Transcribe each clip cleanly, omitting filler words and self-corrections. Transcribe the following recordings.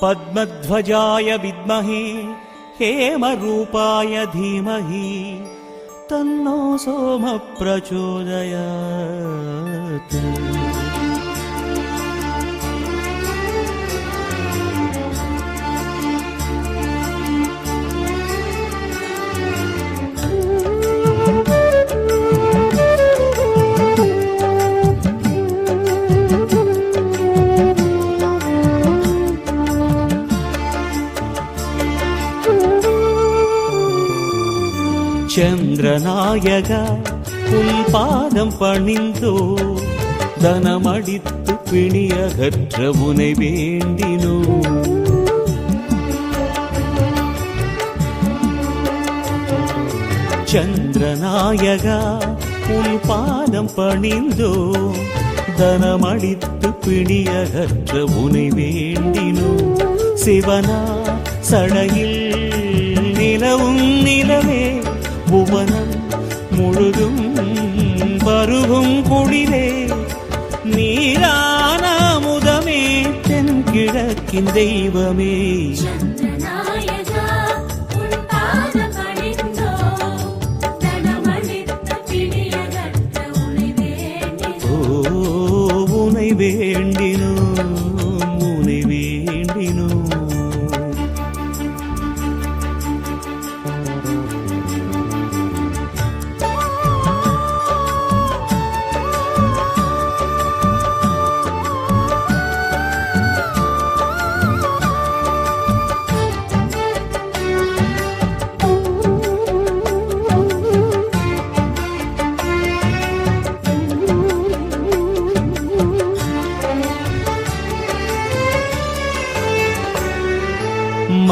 पद्मध्वजाय विद्महे हेमरूपाय धीमहि तन्नो सोमः प्रचोदयात्। चंद्रनायक उन पादम पणिंदो धनमडित्तु पिणियगற்ற उनै वेंडिनो। चंद्रनायक उन पादम पणिंदो धनमडित्तु पिणियगற்ற उनै वेंडिनो। சிவனா சடையில் நிலவும் நிலவே புவனம் முழுதும் பருகும் குடிலே நீரான முதமே தென்கிழக்கின் தெய்வமே। உனை வேண்டினோ உனை வேண்டினோ।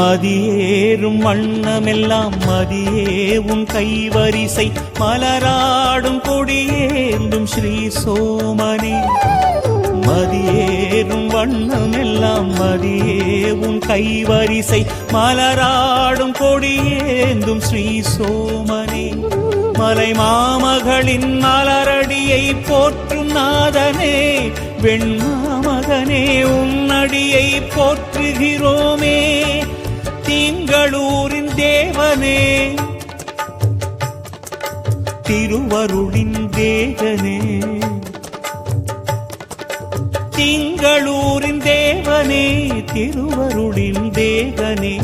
மதியேறும் வண்ணமெல்லாம் மதியே உன் கைவரிசை மலராடும் கொடியேந்தும் ஸ்ரீ சோமனே। மதியேறும் வண்ணமெல்லாம் மதியே உன் கைவரிசை மலராடும் கொடியேந்தும் ஸ்ரீ சோமனே। மலை மாமகளின் மலரடியை போற்றும் நாதனே வெண்மாமகனே உன்னடியை போற்றுகிறோமே। திங்களூரின் தேவனே திருவருளின் தேகனே। திங்களூரின் தேவனே திருவருளின் தேகனே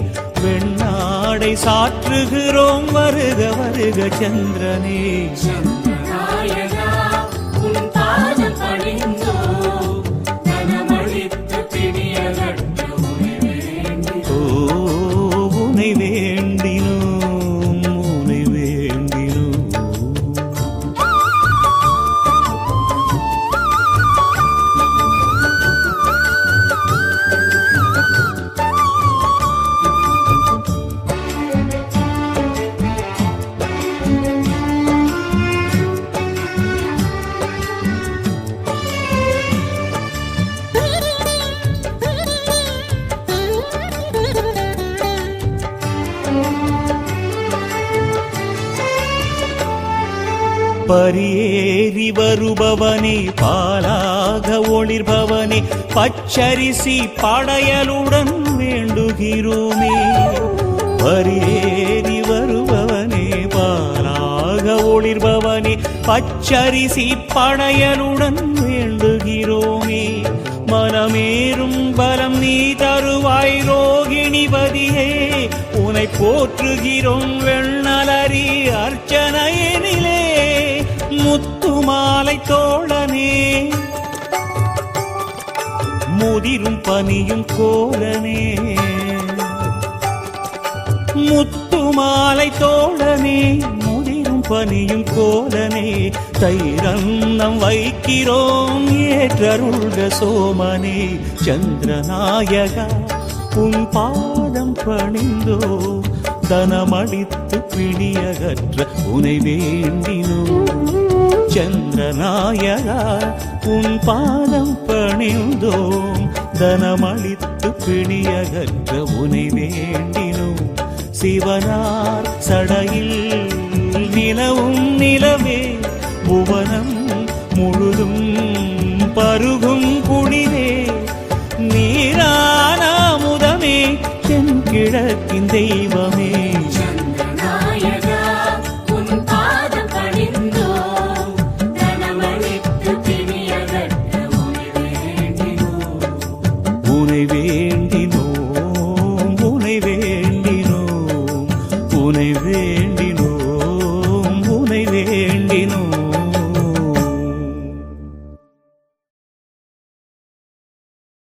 வெண்ணாடை சாற்றுகிறோம் வருக வருக சந்திரனே। உனை வேண்டினோம் உனை வேண்டினோம்। பரியேறி வருபவனே பாலாக ஒளிர்பவனே பச்சரிசி படையலுடன் வேண்டுகிறோமே। பரியேறி வருபவனே பாலாக ஒளிர்பவனே பச்சரிசி படையலுடன் வேண்டுகிறோமே। மனமேறும் பலம் நீ தருவாய் ரோகிணிபதியே உனை போற்றுகிறோம் வெண்ணலரி அர்ச்சனையினிலே। முத்துமாலை தோழனே முதிரும் பனியும் கோலனே। முத்துமாலை தோழனே முதிரும் பனியும் கோலனே தைரன்னம் வைக்கிறோம் ஏற்றருள்க சோமனே। சந்திரநாயகா உன் பாதம் பணிந்தோ தனமடித்து பிணியகற்ற உனை வேண்டினோ। சந்திரநாயகா உன் பாதம் பணிந்தோம் தனமளித்து பிணியகற்ற உனை வேண்டினோ। சிவனார் சடையில் நிலவும் நிலவே புவனம் முழுதும் பருகும் குடிலே நீரான முதமே கிழக்கின் தெய்வமே சந்திரநாயகா உன் பாதம் பணிந்தோம் தனமளித்து பிணியகற்ற உனை வேண்டினோம் உனை வேண்டி